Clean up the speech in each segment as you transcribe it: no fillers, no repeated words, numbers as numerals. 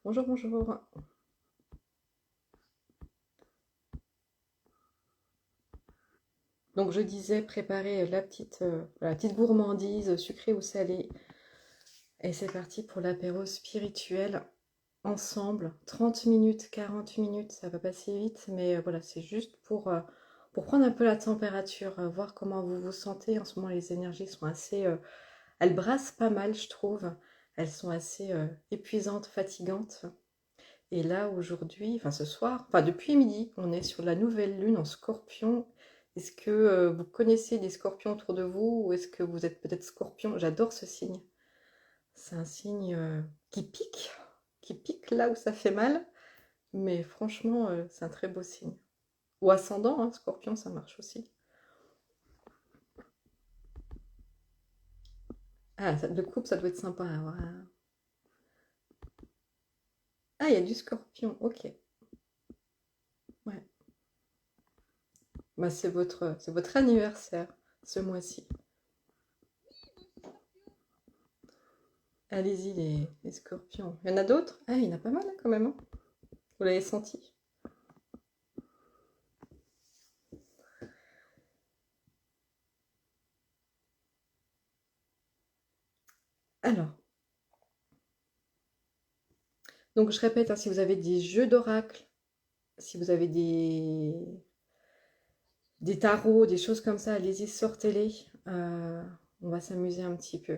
Bonjour, bonjour. Donc je disais préparer la petite gourmandise sucrée ou salée. Et c'est parti pour l'apéro spirituel ensemble. 30 minutes, 40 minutes, ça va passer vite, mais voilà, c'est juste pour prendre un peu la température, voir comment vous vous sentez. En ce moment, les énergies sont elles brassent pas mal, je trouve. Elles sont assez épuisantes, fatigantes. Et là, aujourd'hui, enfin ce soir, enfin depuis midi, on est sur la nouvelle lune en scorpion. Est-ce que vous connaissez des scorpions autour de vous ou est-ce que vous êtes peut-être scorpion? J'adore ce signe. C'est un signe qui pique là où ça fait mal, mais franchement, c'est un très beau signe. Ou ascendant, hein, scorpion, ça marche aussi. Ah, le couple, ça doit être sympa à avoir. Ah, il y a du scorpion, ok. Ouais. Bah, c'est votre anniversaire ce mois-ci. Allez-y, les scorpions. Il y en a d'autres? Ah, il y en a pas mal hein, quand même, hein. Vous l'avez senti? Alors, donc je répète, hein, si vous avez des jeux d'oracle, si vous avez des tarots, des choses comme ça, allez-y, sortez-les. On va s'amuser un petit peu.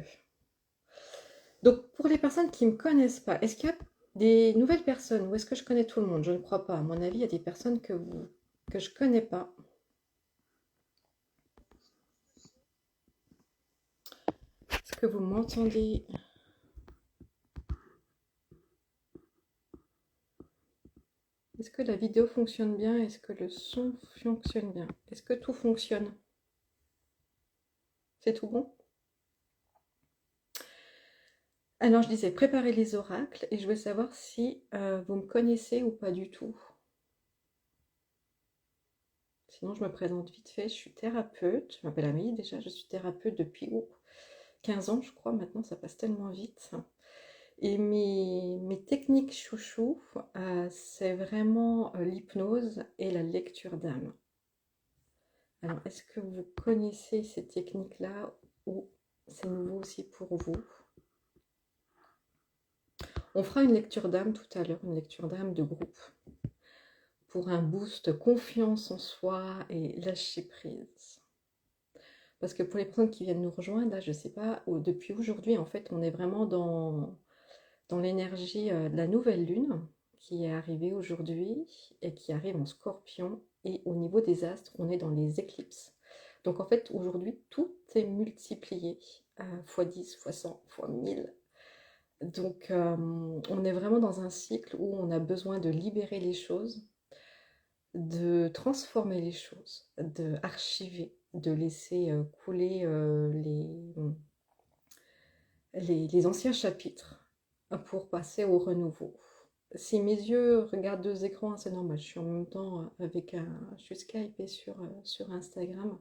Donc, pour les personnes qui ne me connaissent pas, est-ce qu'il y a des nouvelles personnes ou est-ce que je connais tout le monde? Je ne crois pas. À mon avis, il y a des personnes que je connais pas. Est-ce que vous m'entendez? Est-ce que la vidéo fonctionne bien? Est-ce que le son fonctionne bien? Est-ce que tout fonctionne? C'est tout bon? Alors, je disais, préparez les oracles et je veux savoir si vous me connaissez ou pas du tout. Sinon, je me présente vite fait. Je suis thérapeute. Je m'appelle Amélie déjà. Je suis thérapeute depuis 15 ans, je crois. Maintenant, ça passe tellement vite. Et mes techniques chouchou, c'est vraiment l'hypnose et la lecture d'âme. Alors, est-ce que vous connaissez ces techniques-là ou c'est nouveau aussi pour vous? On fera une lecture d'âme tout à l'heure, une lecture d'âme de groupe, pour un boost confiance en soi et lâcher prise. Parce que pour les personnes qui viennent nous rejoindre, là, je ne sais pas, depuis aujourd'hui, en fait, on est vraiment dans l'énergie de la nouvelle lune qui est arrivée aujourd'hui et qui arrive en scorpion. Et au niveau des astres, on est dans les éclipses. Donc en fait, aujourd'hui, tout est multiplié fois 10, fois 100, fois 1000. Donc on est vraiment dans un cycle où on a besoin de libérer les choses, de transformer les choses, de archiver, de laisser couler les anciens chapitres pour passer au renouveau. Si mes yeux regardent deux écrans, c'est normal. Je suis en même temps je suis Skype et sur Instagram.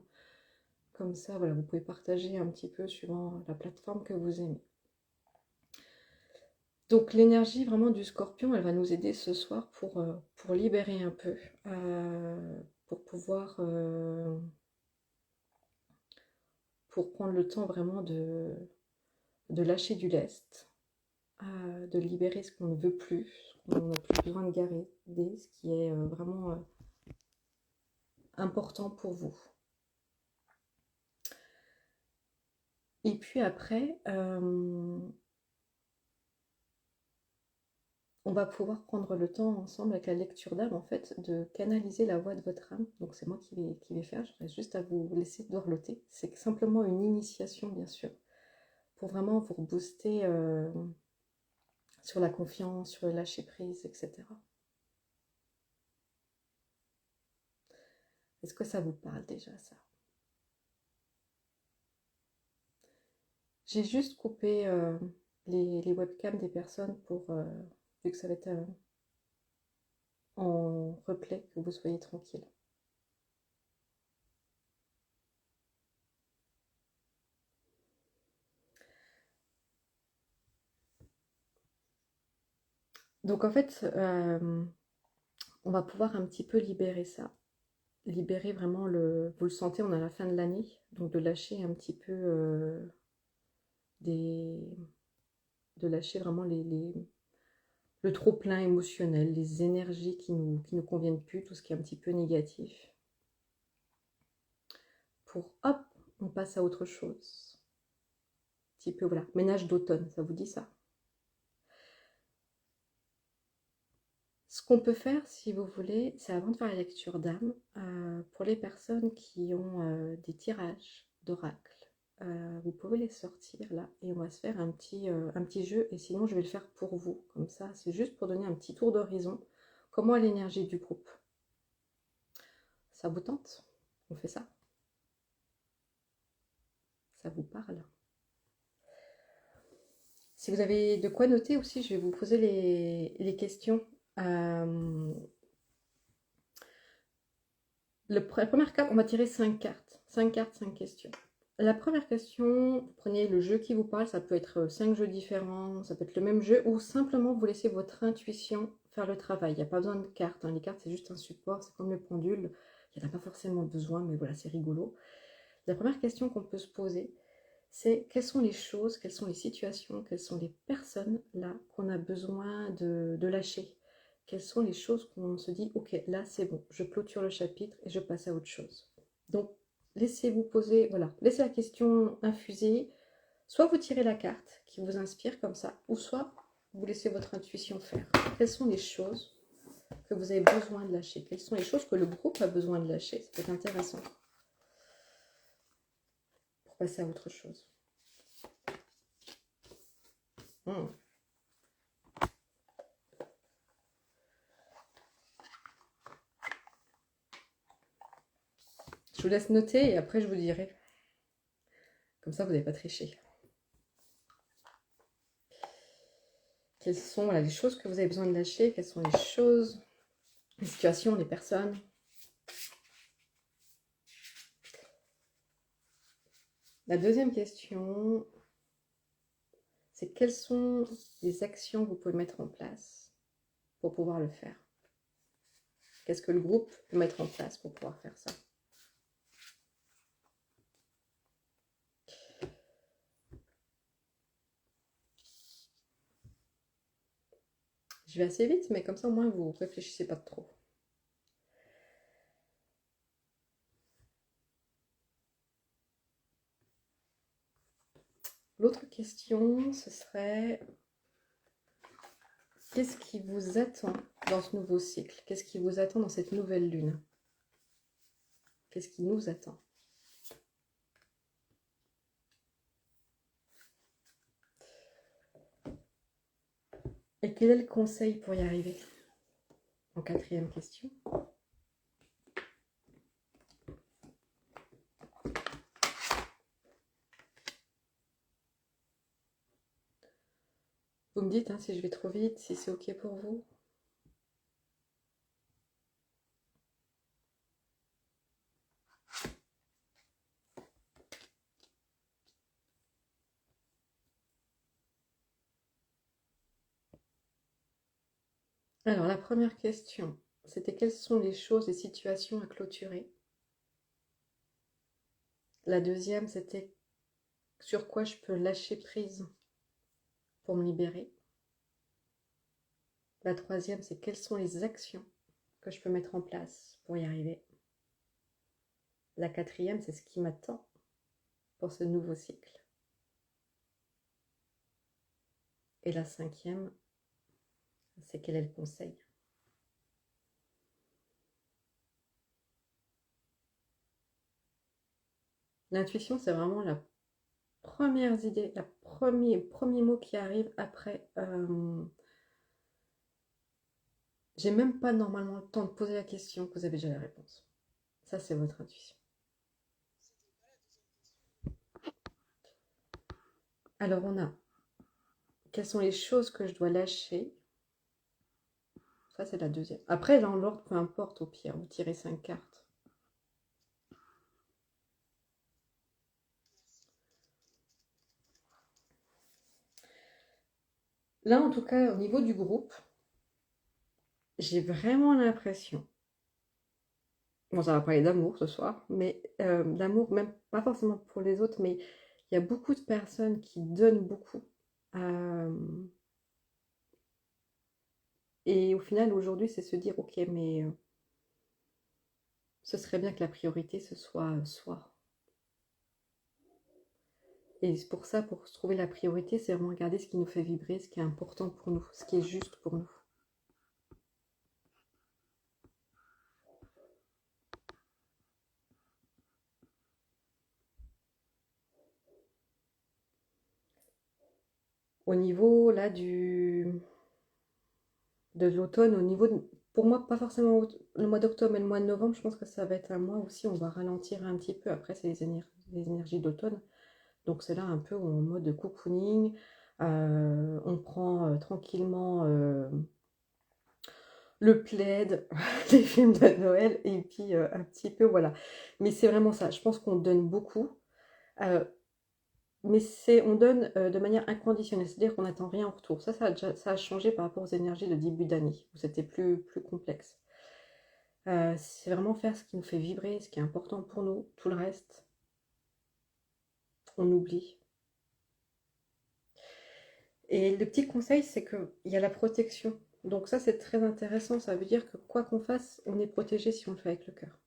Comme ça, voilà, vous pouvez partager un petit peu suivant la plateforme que vous aimez. Donc l'énergie vraiment du scorpion, elle va nous aider ce soir pour libérer un peu, pour pouvoir, pour prendre le temps vraiment de lâcher du lest, de libérer ce qu'on ne veut plus, ce qu'on n'a plus besoin de garder, ce qui est vraiment important pour vous. Et puis après, on va pouvoir prendre le temps ensemble avec la lecture d'âme, en fait, de canaliser la voix de votre âme. Donc c'est moi qui vais faire, je reste juste à vous laisser dorloter. C'est simplement une initiation, bien sûr, pour vraiment vous booster sur la confiance, sur le lâcher-prise, etc. Est-ce que ça vous parle déjà, ça? J'ai juste coupé les webcams des personnes vu que ça va être en replay, que vous soyez tranquille. Donc en fait, on va pouvoir un petit peu libérer ça. Libérer vraiment le... Vous le sentez, on est à la fin de l'année, donc de lâcher un petit peu des... de lâcher vraiment le trop-plein émotionnel, les énergies qui nous conviennent plus, tout ce qui est un petit peu négatif. Pour, hop, on passe à autre chose. Un petit peu, voilà, ménage d'automne, ça vous dit ça? Ce qu'on peut faire, si vous voulez, c'est avant de faire la lecture d'âme, pour les personnes qui ont des tirages d'oracle, vous pouvez les sortir là et on va se faire un petit jeu. Et sinon, je vais le faire pour vous, comme ça, c'est juste pour donner un petit tour d'horizon. Comment est l'énergie du groupe? Ça vous tente? On fait ça? Ça vous parle? Si vous avez de quoi noter aussi, je vais vous poser les questions. La première carte, on va tirer 5 cartes. 5 cartes, 5 questions. La première question, vous prenez le jeu qui vous parle, ça peut être 5 jeux différents, ça peut être le même jeu, ou simplement vous laissez votre intuition faire le travail. Il n'y a pas besoin de cartes, hein. Les cartes c'est juste un support, c'est comme le pendule, il n'y en a pas forcément besoin, mais voilà, c'est rigolo. La première question qu'on peut se poser, c'est quelles sont les choses, quelles sont les situations, quelles sont les personnes là qu'on a besoin de lâcher. Quelles sont les choses qu'on se dit, ok, là c'est bon, je clôture le chapitre et je passe à autre chose. Donc, laissez-vous poser, voilà, laissez la question infuser. Soit vous tirez la carte qui vous inspire comme ça, ou soit vous laissez votre intuition faire. Quelles sont les choses que vous avez besoin de lâcher? Quelles sont les choses que le groupe a besoin de lâcher? Ça peut être intéressant pour passer à autre chose. Je vous laisse noter et après je vous dirai. Comme ça, vous n'avez pas triché. Quelles sont voilà, les choses que vous avez besoin de lâcher? Quelles sont les choses, les situations, les personnes? La deuxième question, c'est quelles sont les actions que vous pouvez mettre en place pour pouvoir le faire? Qu'est-ce que le groupe peut mettre en place pour pouvoir faire ça? Je vais assez vite, mais comme ça au moins vous ne réfléchissez pas trop. L'autre question, ce serait qu'est-ce qui vous attend dans ce nouveau cycle? Qu'est-ce qui vous attend dans cette nouvelle lune? Qu'est-ce qui nous attend? Et quel est le conseil pour y arriver? En quatrième question. Vous me dites hein, si je vais trop vite, si c'est ok pour vous. Alors la première question, c'était quelles sont les choses, les situations à clôturer? La deuxième, c'était sur quoi je peux lâcher prise pour me libérer. La troisième, c'est quelles sont les actions que je peux mettre en place pour y arriver. La quatrième, c'est ce qui m'attend pour ce nouveau cycle. Et la cinquième, c'est quel est le conseil? L'intuition, c'est vraiment la première idée, premier mot qui arrive après. J'ai même pas normalement le temps de poser la question que vous avez déjà la réponse. Ça, c'est votre intuition. Alors, on a quelles sont les choses que je dois lâcher? Ça, c'est la deuxième. Après, dans l'ordre, peu importe, au pire, vous tirez 5 cartes. Là, en tout cas, au niveau du groupe, j'ai vraiment l'impression, bon, ça va parler d'amour ce soir, mais d'amour, même pas forcément pour les autres, mais il y a beaucoup de personnes qui donnent beaucoup. Euh, et au final, aujourd'hui, c'est se dire, ok, mais ce serait bien que la priorité, ce soit soi. Et c'est pour ça, pour se trouver la priorité, c'est vraiment regarder ce qui nous fait vibrer, ce qui est important pour nous, ce qui est juste pour nous. Au niveau là de l'automne, pour moi, pas forcément le mois d'octobre, mais le mois de novembre, je pense que ça va être un mois aussi, on va ralentir un petit peu. Après, c'est les énergies d'automne. Donc c'est là un peu en mode cocooning. On prend tranquillement le plaid, les films de Noël, et puis un petit peu, voilà. Mais c'est vraiment ça. Je pense qu'on donne beaucoup. euh, mais on donne de manière inconditionnelle, c'est-à-dire qu'on n'attend rien en retour. Ça a changé par rapport aux énergies de début d'année, où c'était plus complexe. C'est vraiment faire ce qui nous fait vibrer, ce qui est important pour nous. Tout le reste, on oublie. Et le petit conseil, c'est qu'il y a la protection. Donc ça, c'est très intéressant. Ça veut dire que quoi qu'on fasse, on est protégé si on le fait avec le cœur.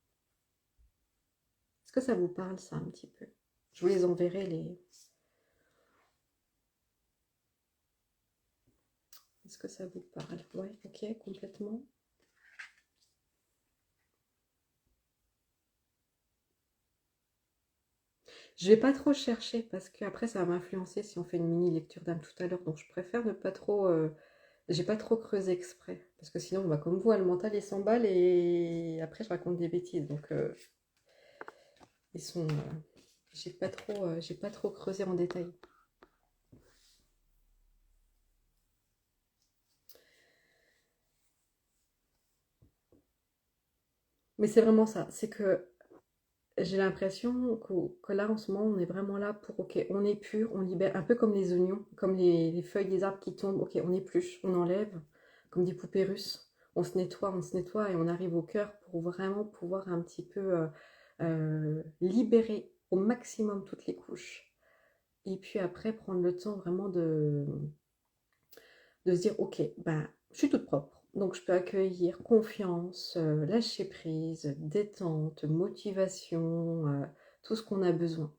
Est-ce que ça vous parle, ça, un petit peu? Je vous les enverrai, les... Est-ce que ça vous parle? Ouais, ok, complètement. Je vais pas trop chercher parce qu'après ça va m'influencer si on fait une mini lecture d'âme tout à l'heure. Donc je préfère ne pas trop. J'ai pas trop creusé exprès. Parce que sinon, bah, comme vous, le mental il s'emballe et après je raconte des bêtises. Donc ils sont. J'ai pas trop creusé en détail. Mais c'est vraiment ça. C'est que j'ai l'impression que là en ce moment on est vraiment là pour ok, on épure, on libère, un peu comme les oignons, comme les feuilles des arbres qui tombent, ok, on épluche, on enlève, comme des poupées russes, on se nettoie et on arrive au cœur pour vraiment pouvoir un petit peu libérer au maximum toutes les couches. Et puis après prendre le temps vraiment de se dire ok, ben je suis toute propre. Donc je peux accueillir confiance, lâcher prise, détente, motivation, tout ce qu'on a besoin.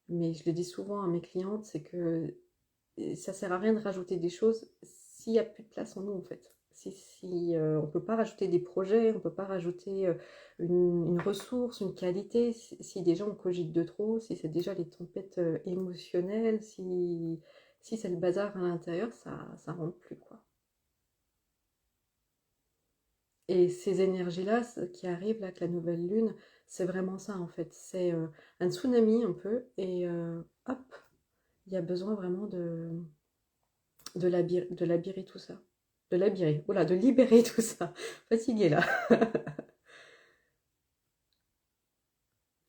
Mais je le dis souvent à mes clientes, c'est que ça sert à rien de rajouter des choses s'il n'y a plus de place en nous en fait. On ne peut pas rajouter des projets, on ne peut pas rajouter une ressource, une qualité, si déjà on cogite de trop, si c'est déjà les tempêtes émotionnelles, si c'est le bazar à l'intérieur, ça rentre plus quoi. Et ces énergies-là qui arrivent là avec la nouvelle lune, c'est vraiment ça en fait. C'est un tsunami un peu et hop, il y a besoin vraiment de labirer tout ça. De labirer, voilà, de libérer tout ça. Fatiguée là.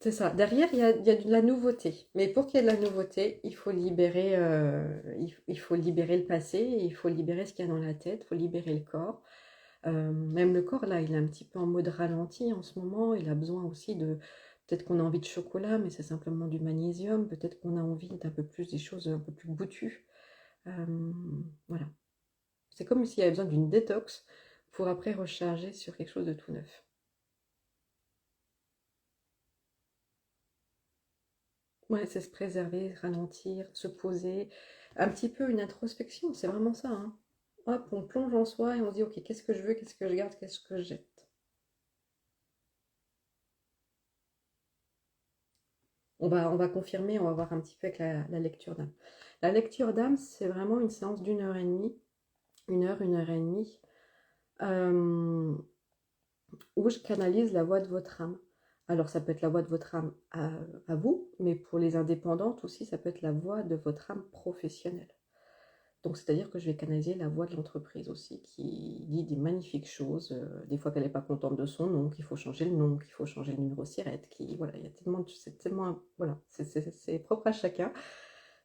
C'est ça. Derrière, il y a de la nouveauté. Mais pour qu'il y ait de la nouveauté, il faut libérer, il faut libérer le passé, il faut libérer ce qu'il y a dans la tête, il faut libérer le corps. Même le corps, là, il est un petit peu en mode ralenti en ce moment. Il a besoin aussi de... Peut-être qu'on a envie de chocolat, mais c'est simplement du magnésium. Peut-être qu'on a envie d'un peu plus des choses un peu plus goûtues. Voilà. C'est comme s'il y avait besoin d'une détox pour après recharger sur quelque chose de tout neuf. Ouais, c'est se préserver, ralentir, se poser. Un petit peu une introspection, c'est vraiment ça, hein. Hop, on plonge en soi et on se dit, ok, qu'est-ce que je veux, qu'est-ce que je garde, qu'est-ce que je jette. On va confirmer, on va voir un petit peu avec la lecture d'âme. La lecture d'âme, c'est vraiment une séance d'une heure et demie, une heure et demie, euh, où je canalise la voix de votre âme. Alors ça peut être la voix de votre âme à vous, mais pour les indépendantes aussi, ça peut être la voix de votre âme professionnelle. Donc c'est-à-dire que je vais canaliser la voix de l'entreprise aussi, qui dit des magnifiques choses, des fois qu'elle n'est pas contente de son nom, qu'il faut changer le nom, qu'il faut changer le numéro SIRET, voilà, il y a tellement, c'est tellement, voilà, c'est propre à chacun.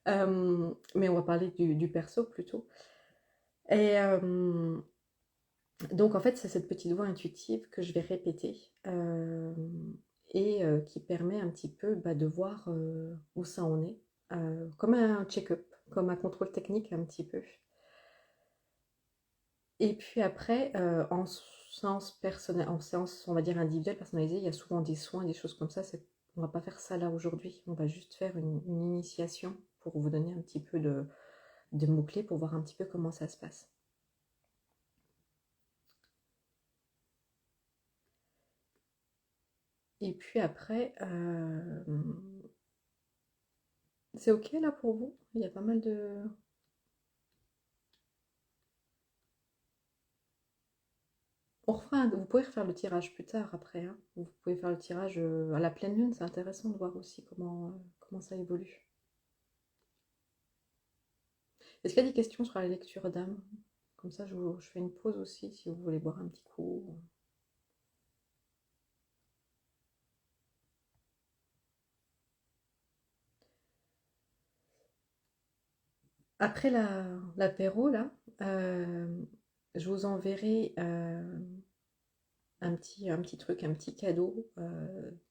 Mais on va parler du perso plutôt. Et Donc en fait, c'est cette petite voix intuitive que je vais répéter et qui permet un petit peu de voir où ça en est, comme un check-up, comme un contrôle technique un petit peu. Et puis après, en séance personnelle, en séance, on va dire individuelle, personnalisée, il y a souvent des soins, des choses comme ça. On va pas faire ça là aujourd'hui. On va juste faire une initiation pour vous donner un petit peu de mots-clés pour voir un petit peu comment ça se passe. Et puis après, c'est ok là pour vous? Il y a pas mal de... Vous pouvez refaire le tirage plus tard après, hein. Vous pouvez faire le tirage à la pleine lune, c'est intéressant de voir aussi comment ça évolue. Est-ce qu'il y a des questions sur la lecture d'âme? Comme ça, je fais une pause aussi si vous voulez boire un petit coup. Après l'apéro, là, je vous enverrai un petit truc, un petit cadeau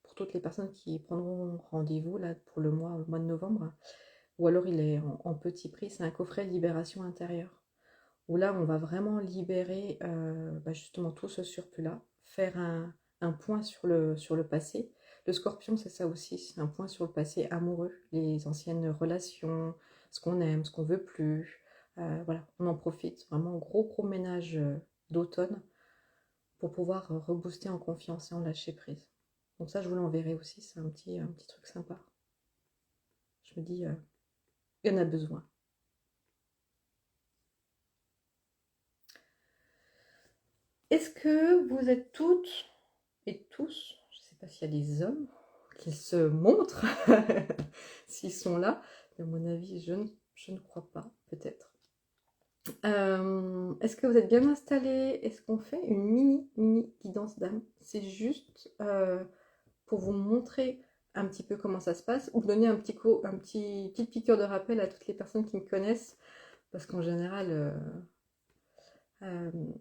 pour toutes les personnes qui prendront rendez-vous là pour le mois de novembre. Ou alors il est en petit prix, c'est un coffret libération intérieure. Où là, on va vraiment libérer justement tout ce surplus-là, faire un point sur le passé. Le scorpion, c'est ça aussi, c'est un point sur le passé amoureux, les anciennes relations, ce qu'on aime, ce qu'on veut plus. Voilà, on en profite, vraiment gros gros ménage d'automne pour pouvoir rebooster en confiance et en lâcher prise. Donc ça, je vous l'enverrai aussi, c'est un petit truc sympa. Je me dis, il y en a besoin. Est-ce que vous êtes toutes et tous, je ne sais pas s'il y a des hommes qui se montrent, s'ils sont là, mais à mon avis, je ne crois pas, peut-être. Est-ce que vous êtes bien installés? Est-ce qu'on fait une mini guidance d'âme? C'est juste pour vous montrer un petit peu comment ça se passe, ou vous donner petite piqûre de rappel à toutes les personnes qui me connaissent, parce qu'en général,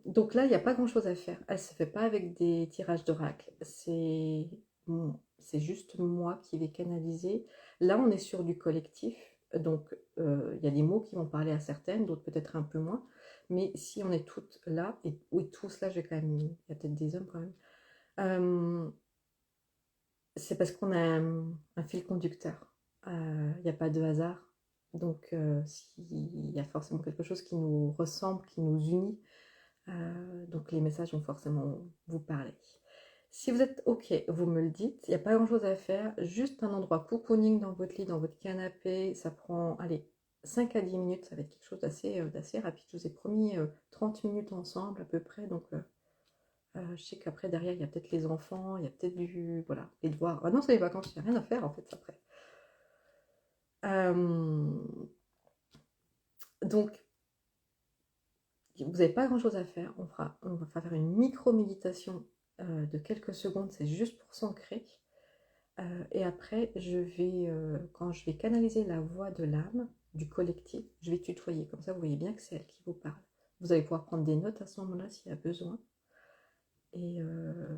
donc là, il n'y a pas grand-chose à faire. Elle ne se fait pas avec des tirages d'oracle. C'est juste moi qui vais canaliser. Là, on est sur du collectif. Donc, il y a des mots qui vont parler à certaines, d'autres peut-être un peu moins. Mais si on est toutes là, et oui, tous là, j'ai quand même... Il y a peut-être des hommes quand même. Euh, c'est parce qu'on a un fil conducteur. Il n'y a pas de hasard. Donc, s'il y a forcément quelque chose qui nous ressemble, qui nous unit, donc les messages vont forcément vous parler. Si vous êtes OK, vous me le dites. Il n'y a pas grand-chose à faire. Juste un endroit cocooning dans votre lit, dans votre canapé. Ça prend, allez, 5 à 10 minutes. Ça va être quelque chose d'assez rapide. Je vous ai promis 30 minutes ensemble à peu près. Donc je sais qu'après, derrière, il y a peut-être les enfants. Il y a peut-être voilà, les devoirs. Ah non, c'est les vacances. Il n'y a rien à faire en fait après. Donc, vous n'avez pas grand chose à faire. On va faire une micro-méditation de quelques secondes, c'est juste pour s'ancrer. Et après, quand je vais canaliser la voix de l'âme, du collectif, je vais tutoyer. Comme ça, vous voyez bien que c'est elle qui vous parle. Vous allez pouvoir prendre des notes à ce moment-là s'il y a besoin. Et, euh,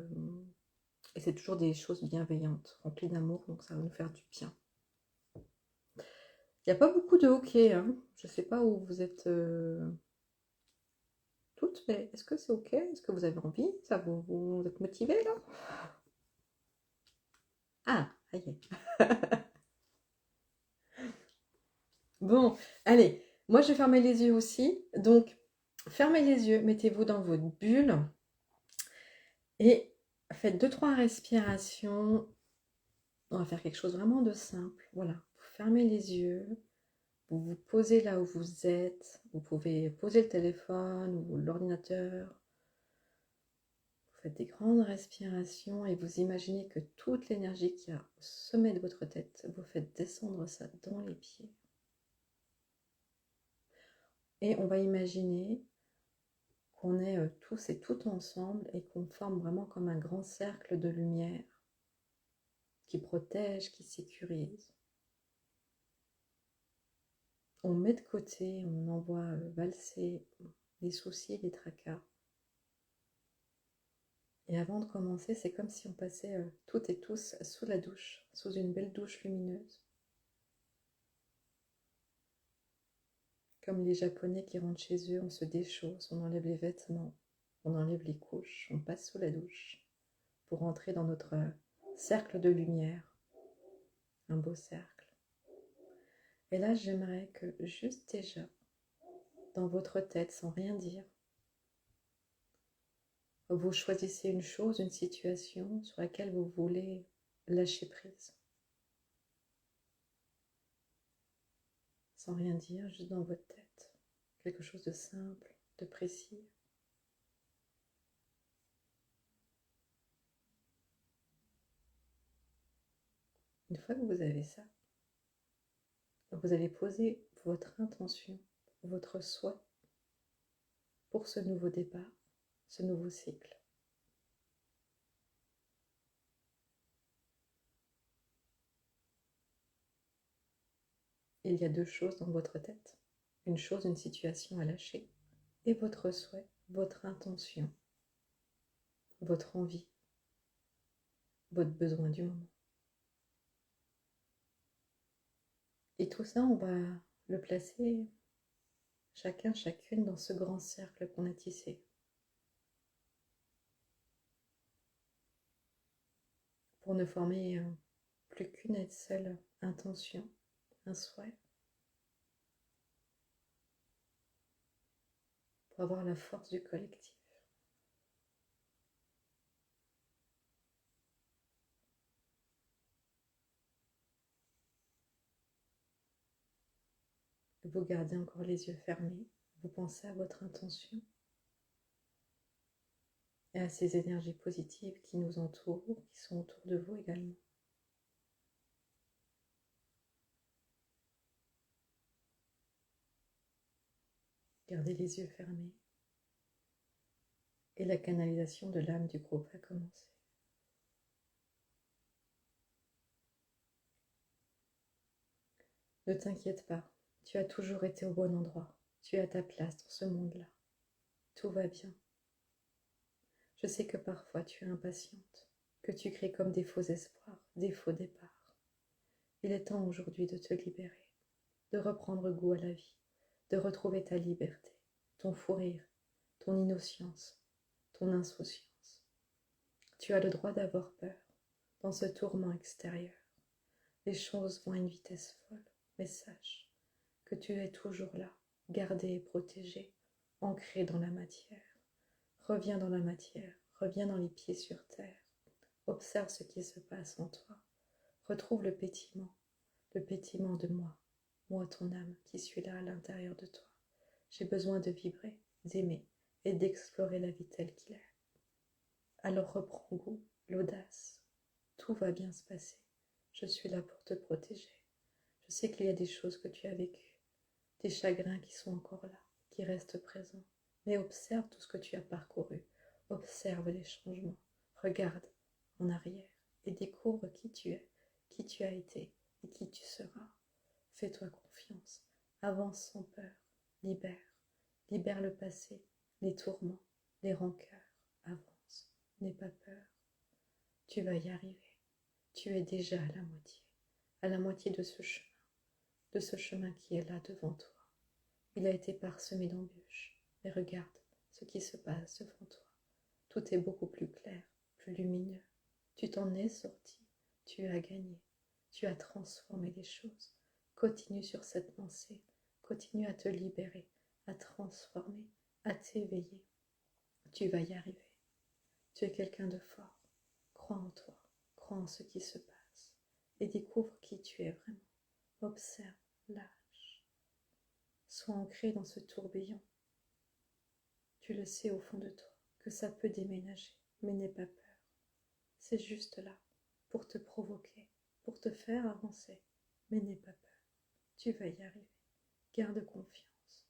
et c'est toujours des choses bienveillantes, remplies d'amour, donc ça va nous faire du bien. Il n'y a pas beaucoup de hockey, hein. Je ne sais pas où vous êtes toutes, mais est-ce que c'est ok? Est-ce que vous avez envie? Vous êtes motivés là? Ah, ça y est. Bon, allez, moi je vais fermer les yeux aussi. Donc, fermez les yeux, mettez-vous dans votre bulle et faites deux trois respirations. On va faire quelque chose vraiment de simple. Voilà, vous fermez les yeux, vous vous posez là où vous êtes. Vous pouvez poser le téléphone ou l'ordinateur. Vous faites des grandes respirations et vous imaginez que toute l'énergie qui est au sommet de votre tête, vous faites descendre ça dans les pieds. Et on va imaginer qu'on est tous et toutes ensemble et qu'on forme vraiment comme un grand cercle de lumière qui protège, qui sécurise. On met de côté, on envoie valser les soucis, les tracas. Et avant de commencer, c'est comme si on passait toutes et tous sous la douche, sous une belle douche lumineuse. Comme les Japonais qui rentrent chez eux, on se déchausse, on enlève les vêtements, on enlève les couches, on passe sous la douche pour entrer dans notre cercle de lumière, un beau cercle. Et là, j'aimerais que juste déjà, dans votre tête, sans rien dire, vous choisissez une chose, une situation sur laquelle vous voulez lâcher prise. Sans rien dire, juste dans votre tête. Quelque chose de simple, de précis. Une fois que vous avez ça, vous allez poser votre intention, votre souhait pour ce nouveau départ, ce nouveau cycle. Il y a deux choses dans votre tête. Une chose, une situation à lâcher, et votre souhait, votre intention, votre envie, votre besoin du moment. Et tout ça, on va le placer chacun, chacune dans ce grand cercle qu'on a tissé. Pour ne former plus qu'une seule intention, un souhait. Pour avoir la force du collectif. Vous gardez encore les yeux fermés, vous pensez à votre intention et à ces énergies positives qui nous entourent, qui sont autour de vous également. Gardez les yeux fermés et la canalisation de l'âme du groupe va commencer. Ne t'inquiète pas, tu as toujours été au bon endroit, tu es à ta place dans ce monde-là. Tout va bien. Je sais que parfois tu es impatiente, que tu crées comme des faux espoirs, des faux départs. Il est temps aujourd'hui de te libérer, de reprendre goût à la vie, de retrouver ta liberté, ton fou rire, ton innocence, ton insouciance. Tu as le droit d'avoir peur dans ce tourment extérieur. Les choses vont à une vitesse folle, mais sache que tu es toujours là, gardé et protégé, ancré dans la matière. Reviens dans la matière, reviens dans les pieds sur terre. Observe ce qui se passe en toi. Retrouve le pétillement de moi, moi ton âme qui suis là à l'intérieur de toi. J'ai besoin de vibrer, d'aimer et d'explorer la vie telle qu'il est. Alors reprends goût, l'audace. Tout va bien se passer. Je suis là pour te protéger. Je sais qu'il y a des choses que tu as vécues, des chagrins qui sont encore là, qui restent présents. Mais observe tout ce que tu as parcouru. Observe les changements. Regarde en arrière et découvre qui tu es, qui tu as été et qui tu seras. Fais-toi confiance. Avance sans peur. Libère. Libère le passé, les tourments, les rancœurs. Avance. N'aie pas peur. Tu vas y arriver. Tu es déjà à la moitié de ce chemin qui est là devant toi. Il a été parsemé d'embûches, mais regarde ce qui se passe devant toi. Tout est beaucoup plus clair, plus lumineux. Tu t'en es sorti, tu as gagné, tu as transformé les choses. Continue sur cette lancée, continue à te libérer, à transformer, à t'éveiller. Tu vas y arriver. Tu es quelqu'un de fort. Crois en toi, crois en ce qui se passe et découvre qui tu es vraiment. Observe, lâche. Sois ancré dans ce tourbillon. Tu le sais au fond de toi que ça peut déménager, mais n'aie pas peur. C'est juste là pour te provoquer, pour te faire avancer, mais n'aie pas peur. Tu vas y arriver. Garde confiance.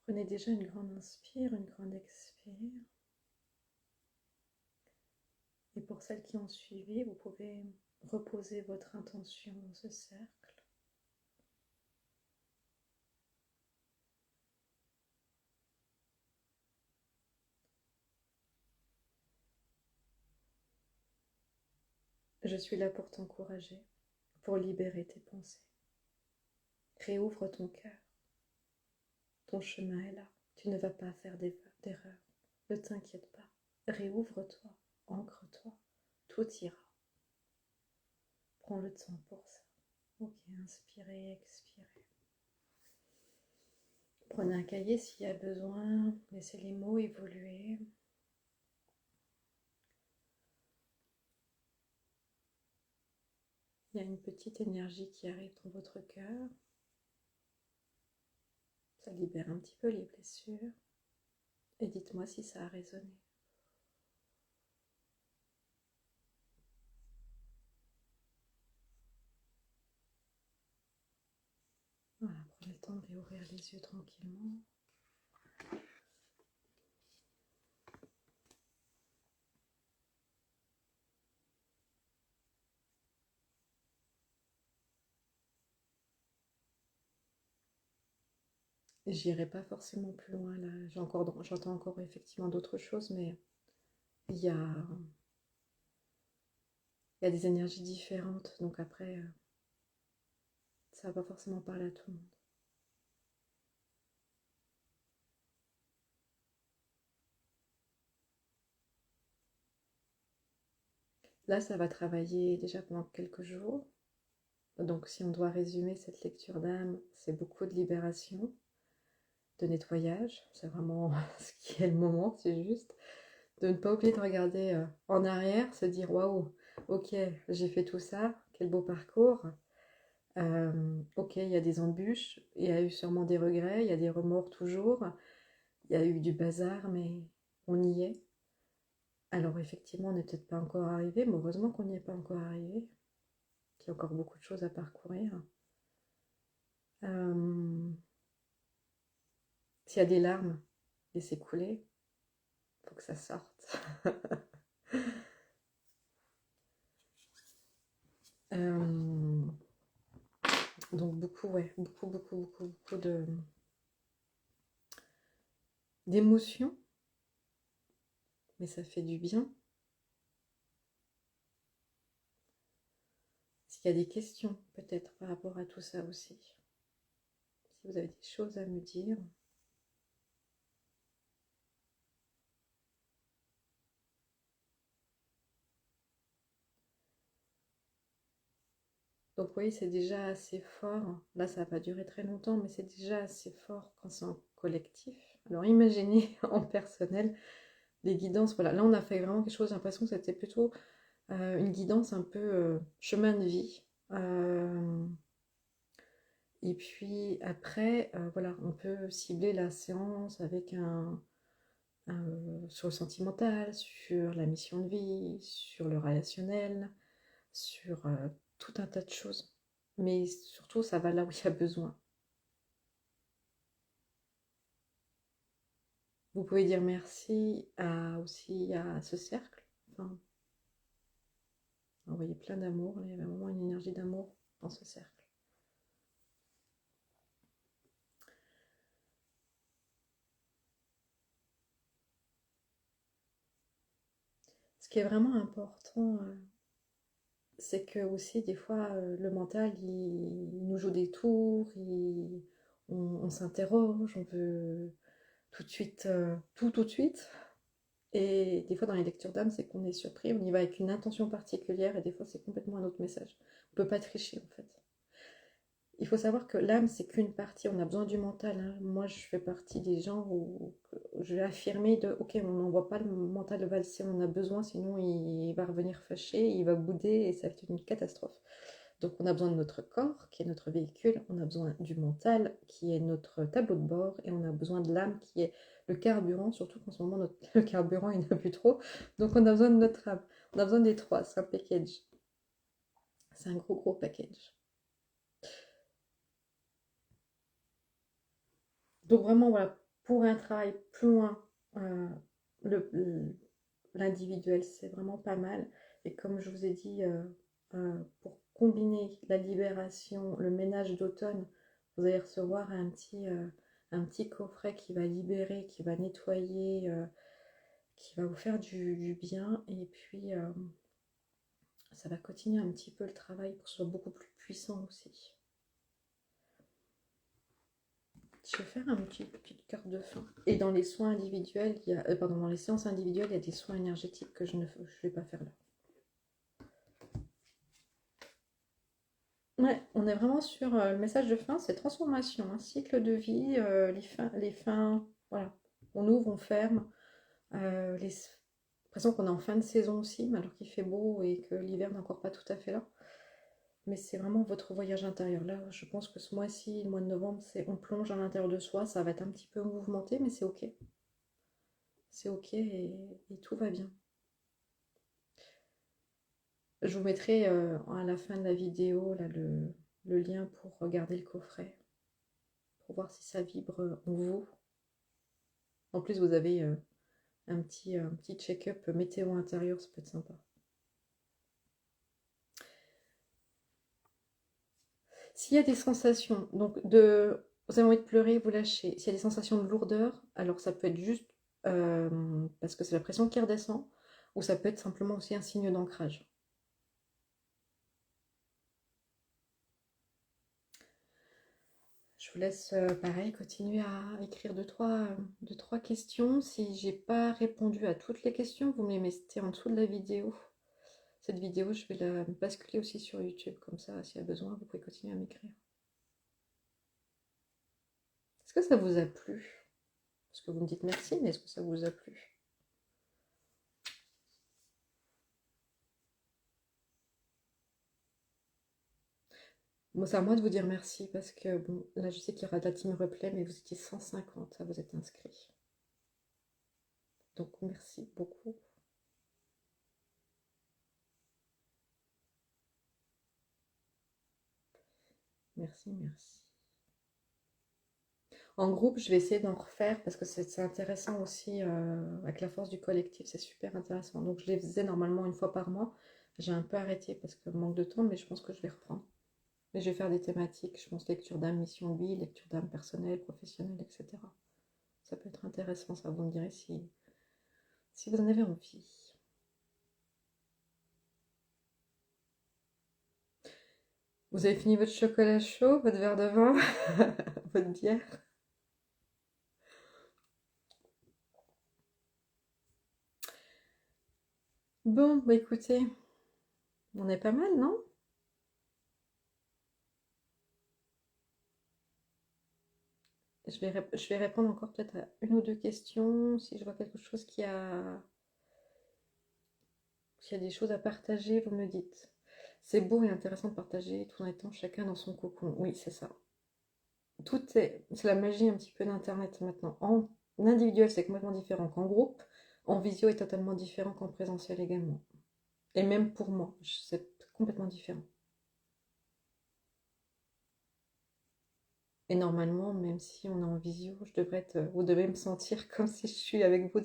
Prenez déjà une grande inspire, une grande expire. Et pour celles qui ont suivi, vous pouvez reposer votre intention dans ce cercle. Je suis là pour t'encourager, pour libérer tes pensées. Réouvre ton cœur. Ton chemin est là. Tu ne vas pas faire d'erreur. Ne t'inquiète pas. Réouvre-toi. Ancre-toi. Tout ira. Prends le temps pour ça. Ok, inspirez, expirez. Prenez un cahier s'il y a besoin. Laissez les mots évoluer. Il y a une petite énergie qui arrive dans votre cœur. Ça libère un petit peu les blessures. Et dites-moi si ça a résonné. Voilà, prenez le temps de réouvrir les yeux tranquillement. J'irai pas forcément plus loin là. J'entends encore effectivement d'autres choses, mais il y a, il y a des énergies différentes. Donc après, ça va pas forcément parler à tout le monde. Là, ça va travailler déjà pendant quelques jours. Donc si on doit résumer cette lecture d'âme, c'est beaucoup de libération, de nettoyage. C'est vraiment ce qui est le moment, c'est juste. De ne pas oublier de regarder en arrière, se dire waouh, ok, j'ai fait tout ça, quel beau parcours. Ok, il y a des embûches, il y a eu sûrement des regrets, il y a des remords toujours, il y a eu du bazar, mais on y est. Alors effectivement, on n'est peut-être pas encore arrivé, mais heureusement qu'on n'y est pas encore arrivé, qu'il y a encore beaucoup de choses à parcourir. Euh, S'il y a des larmes, laissez couler, il faut que ça sorte. Euh, donc beaucoup, ouais, beaucoup d'émotions, mais ça fait du bien. S'il y a des questions peut-être par rapport à tout ça aussi, si vous avez des choses à me dire. Donc vous voyez, c'est déjà assez fort. Là, ça va pas durer très longtemps, mais c'est déjà assez fort quand c'est en collectif. Alors imaginez en personnel les guidances. Voilà, là on a fait vraiment quelque chose, j'ai l'impression que c'était plutôt une guidance un peu chemin de vie. Et puis après, voilà, on peut cibler la séance avec sur le sentimental, sur la mission de vie, sur le relationnel, sur tout un tas de choses. Mais surtout, ça va là où il y a besoin. Vous pouvez dire merci aussi à ce cercle. Enfin, envoyer plein d'amour. Il y avait vraiment une énergie d'amour dans ce cercle. Ce qui est vraiment important, c'est que aussi des fois le mental il nous joue des tours, on s'interroge, on veut tout de suite, tout de suite. Et des fois dans les lectures d'âme, c'est qu'on est surpris, on y va avec une intention particulière et des fois c'est complètement un autre message. On peut pas tricher en fait. Il faut savoir que l'âme, c'est qu'une partie, on a besoin du mental, hein. Moi, je fais partie des gens où je vais affirmer de, ok, on n'envoie pas le mental valser, on en a besoin, sinon il va revenir fâché, il va bouder et ça va être une catastrophe. Donc on a besoin de notre corps, qui est notre véhicule, on a besoin du mental, qui est notre tableau de bord, et on a besoin de l'âme, qui est le carburant, surtout qu'en ce moment, le carburant, il n'y en a plus trop. Donc on a besoin de notre âme. On a besoin des trois, c'est un package. C'est un gros package. Donc vraiment, voilà, pour un travail plus loin, euh, l'individuel, c'est vraiment pas mal. Et comme je vous ai dit, pour combiner la libération, le ménage d'automne, vous allez recevoir un petit coffret qui va libérer, qui va nettoyer, qui va vous faire du bien. Et puis, Ça va continuer un petit peu le travail pour que ce soit beaucoup plus puissant aussi. Je vais faire un petit carte de fin. Et dans les soins individuels, dans les séances individuelles, il y a des soins énergétiques que je ne vais pas faire là. Ouais, on est vraiment sur le message de fin, c'est transformation, un cycle de vie, les fins, voilà. On ouvre, on ferme. L'impression qu'on est en fin de saison aussi, mais alors qu'il fait beau et que l'hiver n'est encore pas tout à fait là. Mais c'est vraiment votre voyage intérieur. Là, je pense que ce mois-ci, le mois de novembre, on plonge à l'intérieur de soi. Ça va être un petit peu mouvementé, mais c'est ok. C'est ok et tout va bien. Je vous mettrai à la fin de la vidéo là, le lien pour regarder le coffret, pour voir si ça vibre en vous. En plus, vous avez un petit check-up météo intérieur, ça peut être sympa. S'il y a des sensations, donc vous avez envie de pleurer, vous lâchez. S'il y a des sensations de lourdeur, alors ça peut être juste parce que c'est la pression qui redescend, ou ça peut être simplement aussi un signe d'ancrage. Je vous laisse, pareil, continuer à écrire deux, trois questions. Si j'ai pas répondu à toutes les questions, vous me les mettez en dessous de la vidéo. Cette vidéo, je vais la basculer aussi sur YouTube, comme ça, s'il y a besoin, vous pouvez continuer à m'écrire. Est-ce que ça vous a plu? Parce que vous me dites merci, mais est-ce que ça vous a plu? Bon, c'est à moi de vous dire merci, parce que, bon, là, je sais qu'il y aura de la team replay, mais vous étiez 150 à vous être inscrits. Donc, merci beaucoup. Merci, merci. En groupe, je vais essayer d'en refaire parce que c'est intéressant aussi avec la force du collectif, c'est super intéressant. Donc je les faisais normalement une fois par mois. J'ai un peu arrêté parce que manque de temps, mais je pense que je vais reprendre. Mais je vais faire des thématiques, je pense lecture d'âme, mission de vie, lecture d'âme personnelle, professionnelle, etc. Ça peut être intéressant, ça vous me direz si vous en avez envie. Vous avez fini votre chocolat chaud, votre verre de vin, votre bière? Bon, bah écoutez, on est pas mal, non? Je vais répondre encore peut-être à une ou deux questions. Si je vois quelque chose s'il y a des choses à partager, vous me dites. C'est beau et intéressant de partager tout en étant chacun dans son cocon. Oui, c'est ça. C'est la magie un petit peu d'Internet maintenant. En individuel, c'est complètement différent qu'en groupe. En visio est totalement différent qu'en présentiel également. Et même pour moi, c'est complètement différent. Et normalement, même si on est en visio, vous devez me sentir comme si je suis avec vous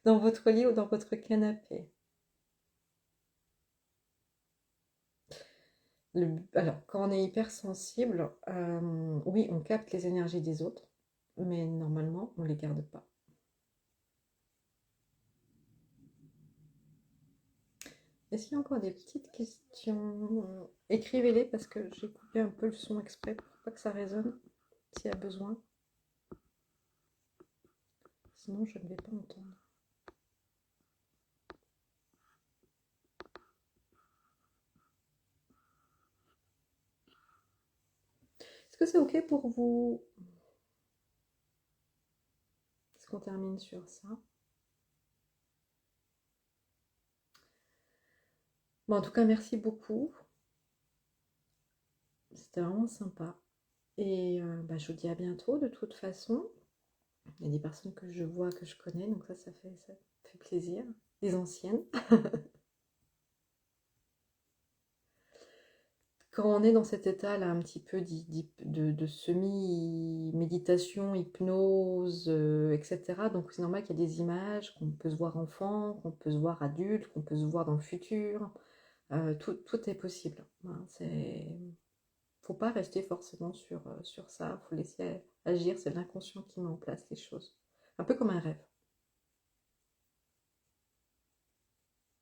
dans votre lit ou dans votre canapé. Alors, quand on est hypersensible, oui, on capte les énergies des autres, mais normalement, on ne les garde pas. Est-ce qu'il y a encore des petites questions? Écrivez-les parce que j'ai coupé un peu le son exprès pour pas que ça résonne, s'il y a besoin. Sinon, je ne vais pas entendre. Est-ce que c'est OK pour vous? Est-ce qu'on termine sur ça? Bon, en tout cas, merci beaucoup. C'était vraiment sympa. Et bah, je vous dis à bientôt de toute façon. Il y a des personnes que je vois, que je connais, donc ça fait plaisir. Des anciennes. Quand on est dans cet état-là, un petit peu de semi-méditation, hypnose, etc., donc c'est normal qu'il y ait des images, qu'on peut se voir enfant, qu'on peut se voir adulte, qu'on peut se voir dans le futur. Tout est possible. Voilà, faut pas rester forcément sur ça, faut laisser agir, c'est l'inconscient qui met en place les choses. Un peu comme un rêve.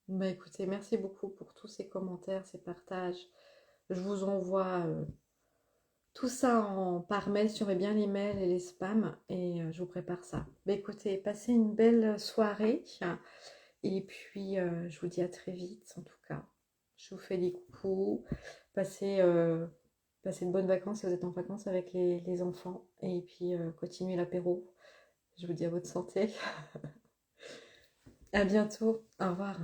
Bah écoutez, merci beaucoup pour tous ces commentaires, ces partages. Je vous envoie tout ça par mail, surveillez bien les mails et les spams et je vous prépare ça. Bah écoutez, passez une belle soirée et puis je vous dis à très vite en tout cas. Je vous fais des coucous, passez, passez de bonnes vacances si vous êtes en vacances avec les enfants et puis continuez l'apéro. Je vous dis à votre santé. À bientôt, au revoir.